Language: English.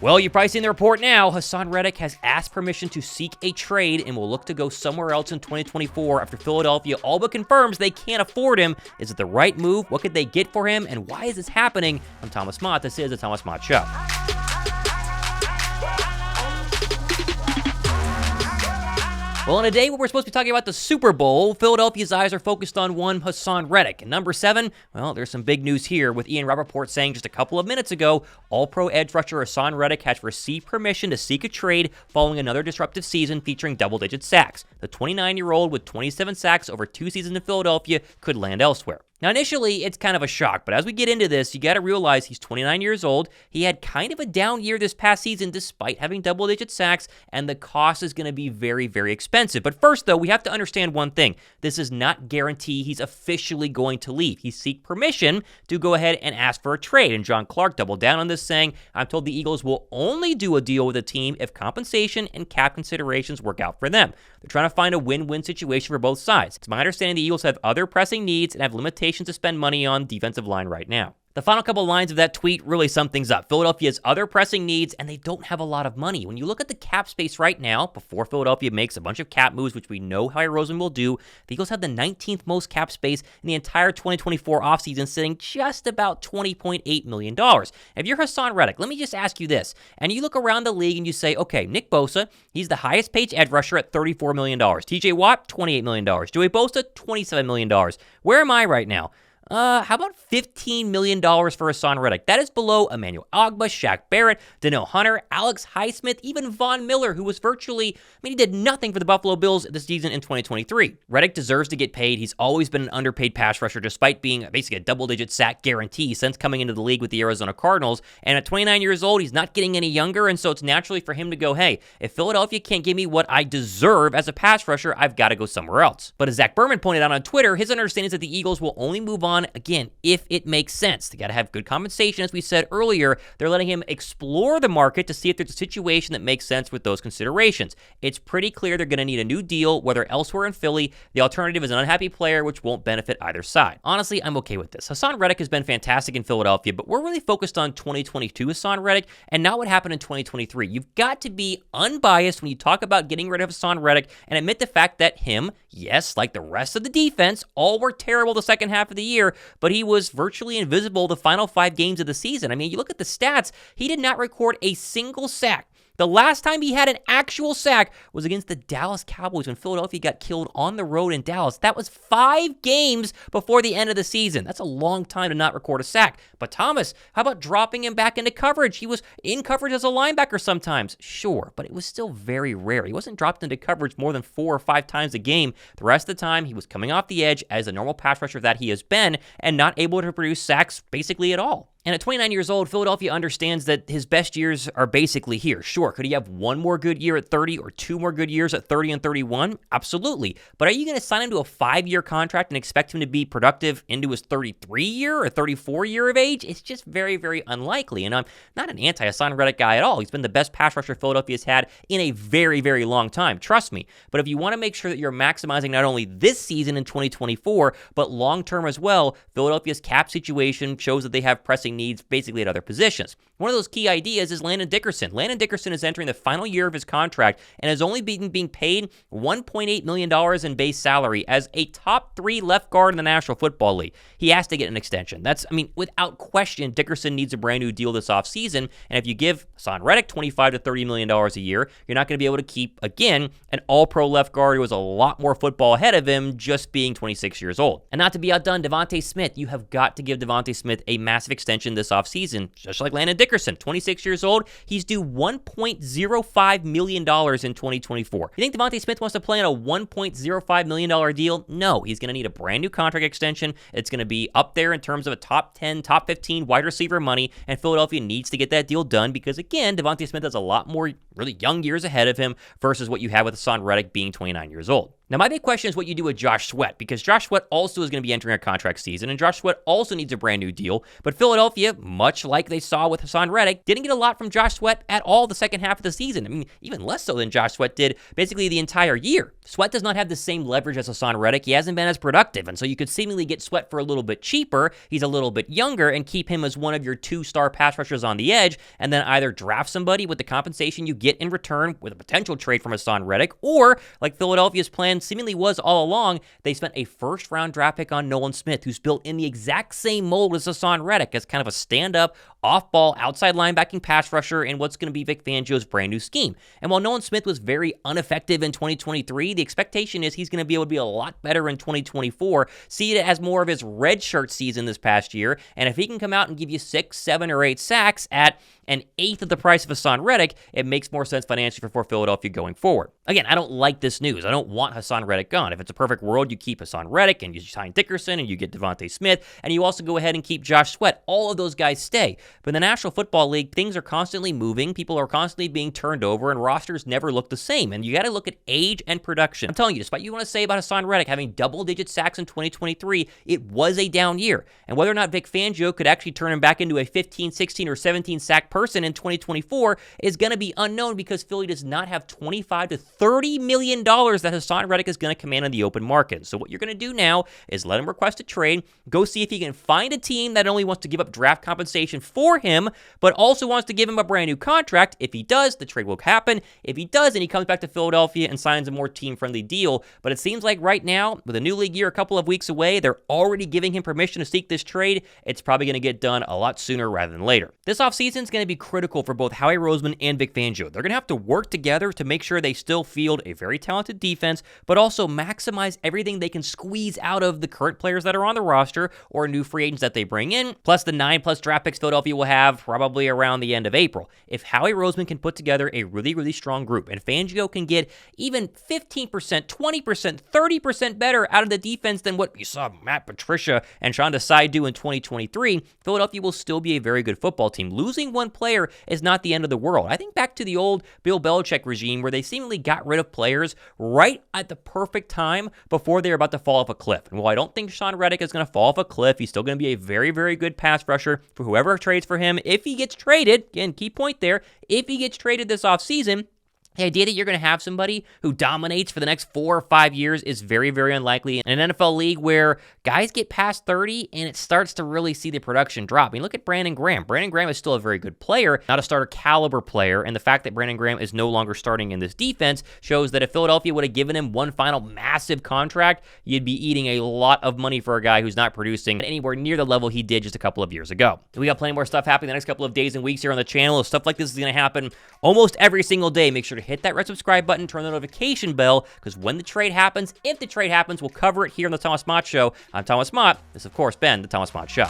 Well, you've probably seen the report now. Haason Reddick has asked permission to seek a trade and will look to go somewhere else in 2024 after Philadelphia all but confirms they can't afford him. Is it the right move? What could they get for him? And why is this happening? I'm Thomas Mott. This is the Thomas Mott Show. Well, on a day where we're supposed to be talking about the Super Bowl, Philadelphia's eyes are focused on one Haason Reddick. And number 7, well, there's some big news here with Rapoport saying just a couple of minutes ago, All-Pro edge rusher Haason Reddick has received permission to seek a trade following another disruptive season featuring double-digit sacks. The 29-year-old with 27 sacks over 2 seasons in Philadelphia could land elsewhere. Now, initially, it's kind of a shock, but as we get into this, you got to realize he's 29 years old. He had kind of a down year this past season despite having double-digit sacks, and the cost is going to be very, very expensive. But first, though, we have to understand one thing. This is not guarantee he's officially going to leave. He seek permission to go ahead and ask for a trade, and John Clark doubled down on this, saying, I'm told the Eagles will only do a deal with the team if compensation and cap considerations work out for them. They're trying to find a win-win situation for both sides. It's my understanding the Eagles have other pressing needs and have limitations to spend money on defensive line right now. The final couple lines of that tweet really sum things up. Philadelphia has other pressing needs, and they don't have a lot of money. When you look at the cap space right now, before Philadelphia makes a bunch of cap moves, which we know Howie Roseman will do, the Eagles have the 19th most cap space in the entire 2024 offseason, sitting just about $20.8 million. If you're Haason Reddick, let me just ask you this. And you look around the league and you say, okay, Nick Bosa, he's the highest paid edge rusher at $34 million. TJ Watt, $28 million. Joey Bosa, $27 million. Where am I right now? How about $15 million for Haason Reddick? That is below Emmanuel Ogbah, Shaq Barrett, Danielle Hunter, Alex Highsmith, even Von Miller, who was virtually, he did nothing for the Buffalo Bills this season in 2023. Reddick deserves to get paid. He's always been an underpaid pass rusher despite being basically a double-digit sack guarantee since coming into the league with the Arizona Cardinals. And at 29 years old, he's not getting any younger, and so it's naturally for him to go, hey, if Philadelphia can't give me what I deserve as a pass rusher, I've got to go somewhere else. But as Zach Berman pointed out on Twitter, his understanding is that the Eagles will only move on again, if it makes sense. They got to have good compensation. As we said earlier, they're letting him explore the market to see if there's a situation that makes sense with those considerations. It's pretty clear they're going to need a new deal, whether elsewhere in Philly. The alternative is an unhappy player, which won't benefit either side. Honestly, I'm okay with this. Haason Reddick has been fantastic in Philadelphia, but we're really focused on 2022 Haason Reddick and not what happened in 2023. You've got to be unbiased when you talk about getting rid of Haason Reddick and admit the fact that him, yes, like the rest of the defense, all were terrible the second half of the year, but he was virtually invisible the final 5 games of the season. You look at the stats, he did not record a single sack. The last time he had an actual sack was against the Dallas Cowboys when Philadelphia got killed on the road in Dallas. That was 5 games before the end of the season. That's a long time to not record a sack. But Thomas, how about dropping him back into coverage? He was in coverage as a linebacker sometimes. Sure, but it was still very rare. He wasn't dropped into coverage more than 4 or 5 times a game. The rest of the time, he was coming off the edge as a normal pass rusher that he has been and not able to produce sacks basically at all. And at 29 years old, Philadelphia understands that his best years are basically here. Sure, could he have one more good year at 30 or 2 more good years at 30 and 31? Absolutely. But are you going to sign him to a 5-year contract and expect him to be productive into his 33 year or 34 year of age? It's just very, very unlikely. And I'm not an anti-Haason Reddick guy at all. He's been the best pass rusher Philadelphia's had in a very, very long time. Trust me. But if you want to make sure that you're maximizing not only this season in 2024, but long-term as well, Philadelphia's cap situation shows that they have pressing needs basically at other positions. One of those key ideas is Landon Dickerson. Landon Dickerson is entering the final year of his contract and has only been being paid $1.8 million in base salary as a top 3 left guard in the National Football League. He has to get an extension. Without question, Dickerson needs a brand new deal this offseason, and if you give Haason Reddick $25 to $30 million a year, you're not going to be able to keep, again, an all-pro left guard who has a lot more football ahead of him just being 26 years old. And not to be outdone, Devontae Smith. You have got to give Devontae Smith a massive extension this offseason, just like Landon Dickerson, 26 years old. He's due $1.05 million in 2024. You think Devontae Smith wants to play on a $1.05 million deal? No, he's going to need a brand new contract extension. It's going to be up there in terms of a top 10, top 15 wide receiver money, and Philadelphia needs to get that deal done because, again, Devontae Smith has a lot more really young years ahead of him versus what you have with Haason Reddick being 29 years old. Now, my big question is what you do with Josh Sweat, because Josh Sweat also is going to be entering a contract season, and Josh Sweat also needs a brand new deal. But Philadelphia, much like they saw with Haason Reddick, didn't get a lot from Josh Sweat at all the second half of the season. I mean, even less so than Josh Sweat did basically the entire year. Sweat does not have the same leverage as Haason Reddick. He hasn't been as productive, and so you could seemingly get Sweat for a little bit cheaper. He's a little bit younger, and keep him as one of your 2-star pass rushers on the edge, and then either draft somebody with the compensation you get in return with a potential trade from Haason Reddick, or, like Philadelphia's plan seemingly was all along, they spent a first-round draft pick on Nolan Smith, who's built in the exact same mold as Haason Reddick, as kind of a stand-up, off-ball, outside linebacking pass rusher in what's going to be Vic Fangio's brand new scheme. And while Nolan Smith was very ineffective in 2023, the expectation is he's going to be able to be a lot better in 2024. See it as more of his redshirt season this past year, and if he can come out and give you 6, 7, or 8 sacks at an eighth of the price of Haason Reddick, it makes more sense financially for Philadelphia going forward. Again, I don't like this news. I don't want Haason Reddick gone. If it's a perfect world, you keep Haason Reddick and you sign Dickerson and you get Devontae Smith, and you also go ahead and keep Josh Sweat. All of those guys stay. But in the National Football League, things are constantly moving. People are constantly being turned over, and rosters never look the same. And you got to look at age and production. I'm telling you, despite what you want to say about Haason Reddick having double-digit sacks in 2023, it was a down year. And whether or not Vic Fangio could actually turn him back into a 15, 16, or 17 sack person in 2024 is going to be unknown, because Philly does not have $25 to $30 million that Haason Reddick is going to command on the open market. So what you're going to do now is let him request a trade, go see if he can find a team that only wants to give up draft compensation for him, but also wants to give him a brand new contract. If he does, the trade will happen. If he does, then he comes back to Philadelphia and signs a more team-friendly deal. But it seems like right now, with a new league year a couple of weeks away, they're already giving him permission to seek this trade. It's probably going to get done a lot sooner rather than later. This offseason is going to be critical for both Howie Roseman and Vic Fangio. They're going to have to work together to make sure they still field a very talented defense, but also maximize everything they can squeeze out of the current players that are on the roster or new free agents that they bring in, plus the 9+ draft picks Philadelphia will have probably around the end of April. If Howie Roseman can put together a really, really strong group, and Fangio can get even 15%, 20%, 30% better out of the defense than what you saw Matt Patricia and Sean Desai do in 2023, Philadelphia will still be a very good football team. Losing one player is not the end of the world. I think back to the old Bill Belichick regime where they seemingly got rid of players right at the perfect time before they were about to fall off a cliff. And while I don't think Haason Reddick is going to fall off a cliff, he's still going to be a very, very good pass rusher for whoever trades for him. If he gets traded, again, key point there, if he gets traded this offseason, the idea that you're going to have somebody who dominates for the next 4 or 5 years is very, very unlikely in an NFL league where guys get past 30 and it starts to really see the production drop. I mean, look at Brandon Graham. Brandon Graham is still a very good player, not a starter caliber player, and the fact that Brandon Graham is no longer starting in this defense shows that if Philadelphia would have given him one final massive contract, you'd be eating a lot of money for a guy who's not producing anywhere near the level he did just a couple of years ago. We got plenty more stuff happening the next couple of days and weeks here on the channel. If stuff like this is going to happen almost every single day, make sure to hit that red subscribe button, turn the notification bell, because when the trade happens, if the trade happens, we'll cover it here on the Thomas Mott Show. I'm Thomas Mott. This, of course, been the Thomas Mott Show.